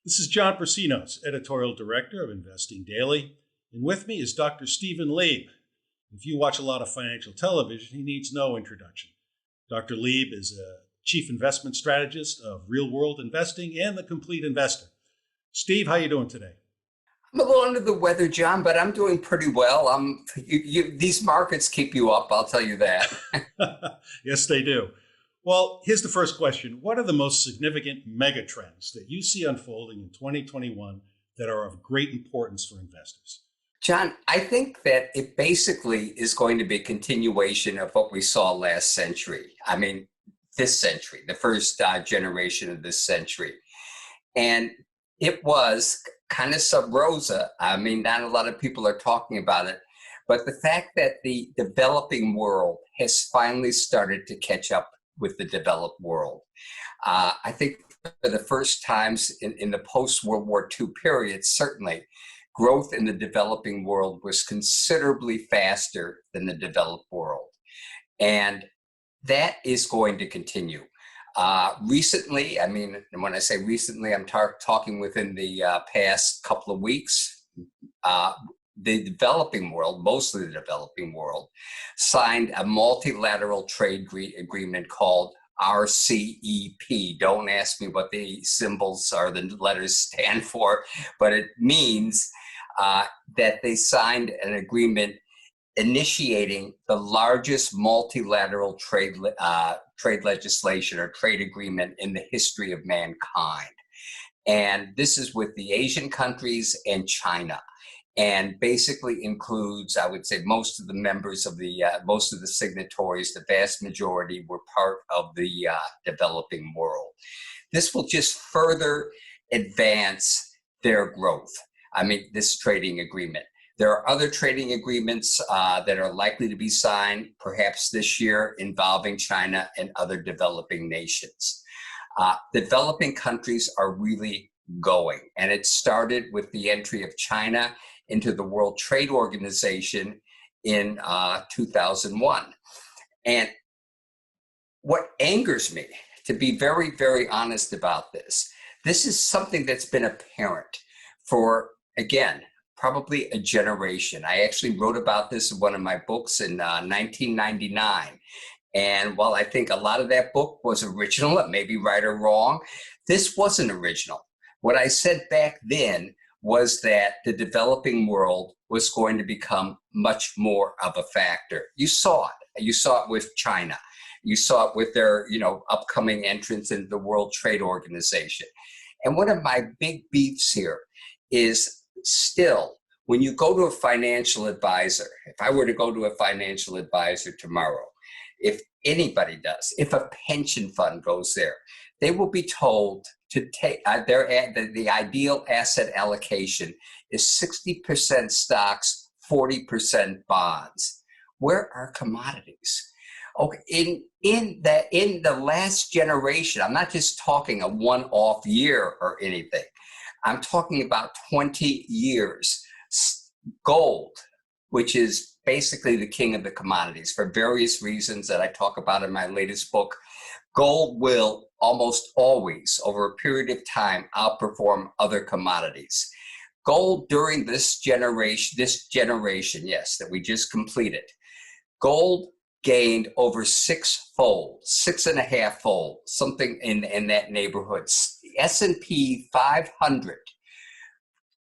This is John Persinos, editorial director of Investing Daily, and with me is Dr. Stephen Leeb. If you watch a lot of financial television, he needs no introduction. Dr. Leeb is a chief investment strategist of Real World Investing and The Complete Investor. Steve, how you doing today? I'm a little under the weather, John, but I'm doing pretty well. These markets keep you up, I'll tell you that. Yes, they do. Well, here's the first question. What are the most significant mega trends that you see unfolding in 2021 that are of great importance for investors? John, I think that it basically is going to be a continuation of what we saw last century. I mean, this century, the first generation of this century. And it was kind of sub rosa. I mean, not a lot of people are talking about it, but the fact that the developing world has finally started to catch up with the developed world. I think for the first times in the post-World War II period, certainly, growth in the developing world was considerably faster than the developed world. And that is going to continue. Recently, I mean, when I say recently, I'm talking within the past couple of weeks, the developing world, mostly the developing world, signed a multilateral trade agreement called RCEP. Don't ask me what the symbols or the letters stand for, but it means that they signed an agreement initiating the largest multilateral trade legislation or trade agreement in the history of mankind. And this is with the Asian countries and China. And basically includes, I would say, most of the members of most of the signatories, the vast majority were part of the developing world. This will just further advance their growth. I mean, this trading agreement. There are other trading agreements that are likely to be signed, perhaps this year, involving China and other developing nations. Developing countries are really going, and it started with the entry of China into the World Trade Organization in 2001. And what angers me, to be very, very honest about this is something that's been apparent for, again, probably a generation. I actually wrote about this in one of my books in 1999. And while I think a lot of that book was original, it may be right or wrong, this wasn't original. What I said back then was that the developing world was going to become much more of a factor. You saw it. You saw it with China. You saw it with their, upcoming entrance into the World Trade Organization. And one of my big beefs here is still, when you go to a financial advisor, if I were to go to a financial advisor tomorrow, if anybody does, if a pension fund goes there, they will be told to take the ideal asset allocation is 60% stocks, 40% bonds. Where are commodities? Okay, in the last generation, I'm not just talking a one-off year or anything. I'm talking about 20 years. Gold, which is basically the king of the commodities for various reasons that I talk about in my latest book, gold will almost always, over a period of time, outperform other commodities. Gold during this generation, yes, that we just completed, gold gained over six-fold, 6.5-fold, something in that neighborhood. S&P 500,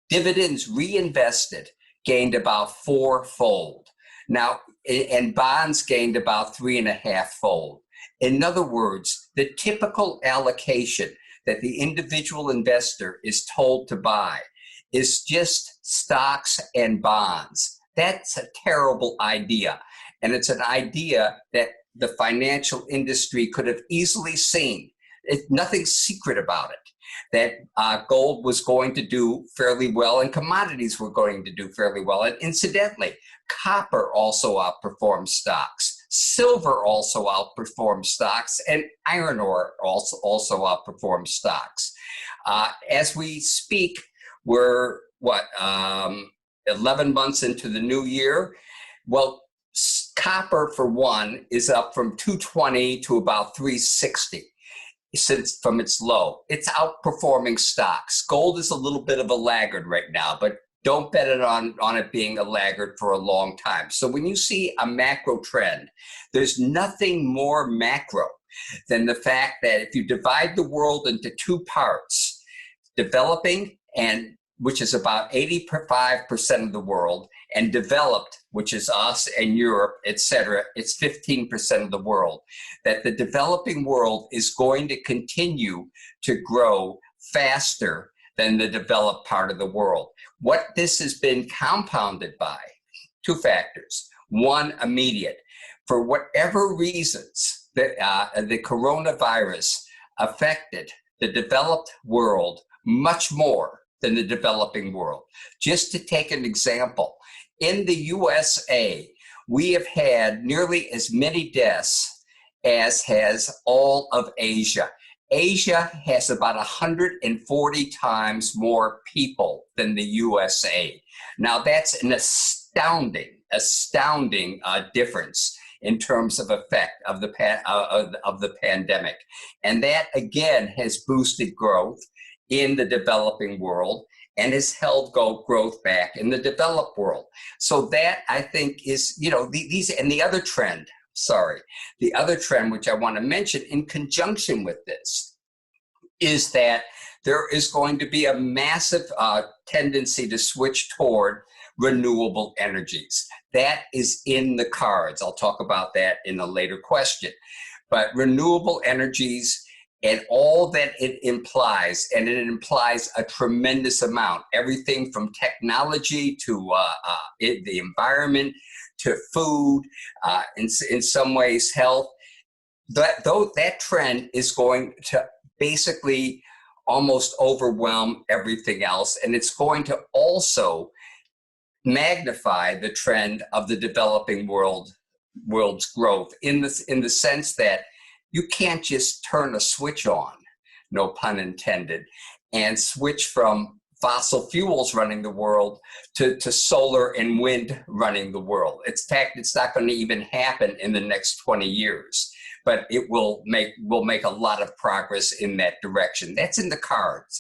dividends reinvested, gained about 4-fold. Now, and bonds gained about 3.5-fold. In other words, the typical allocation that the individual investor is told to buy is just stocks and bonds. That's a terrible idea. And it's an idea that the financial industry could have easily seen. Nothing secret about it, that gold was going to do fairly well and commodities were going to do fairly well. And incidentally, copper also outperformed stocks. Silver also outperformed stocks, and iron ore also outperformed stocks. As we speak, we're 11 months into the new year. Well, copper, for one, is up from 220 to about 360. since from its low. It's outperforming stocks. Gold is a little bit of a laggard right now, but don't bet it on it being a laggard for a long time. So when you see a macro trend, there's nothing more macro than the fact that if you divide the world into two parts, developing, and which is about 85% of the world, and developed, which is us and Europe, etc., it's 15% of the world, that the developing world is going to continue to grow faster than the developed part of the world. What this has been compounded by, two factors. One, immediate. For whatever reasons, the coronavirus affected the developed world much more than the developing world. Just to take an example, in the USA, we have had nearly as many deaths as has all of Asia. Asia has about 140 times more people than the USA. Now that's an astounding difference in terms of effect of the pandemic. And that again has boosted growth in the developing world and has held growth back in the developed world. So that, I think, is, the other trend, which I want to mention in conjunction with this, is that there is going to be a massive tendency to switch toward renewable energies. That is in the cards. I'll talk about that in a later question. But renewable energies and all that it implies, and it implies a tremendous amount, everything from technology to the environment to food, in some ways health, that trend is going to basically almost overwhelm everything else. And it's going to also magnify the trend of the developing world's growth in the sense that you can't just turn a switch on, no pun intended, and switch from fossil fuels running the world to solar and wind running the world. In fact, it's not going to even happen in the next 20 years, but it will make a lot of progress in that direction. That's in the cards.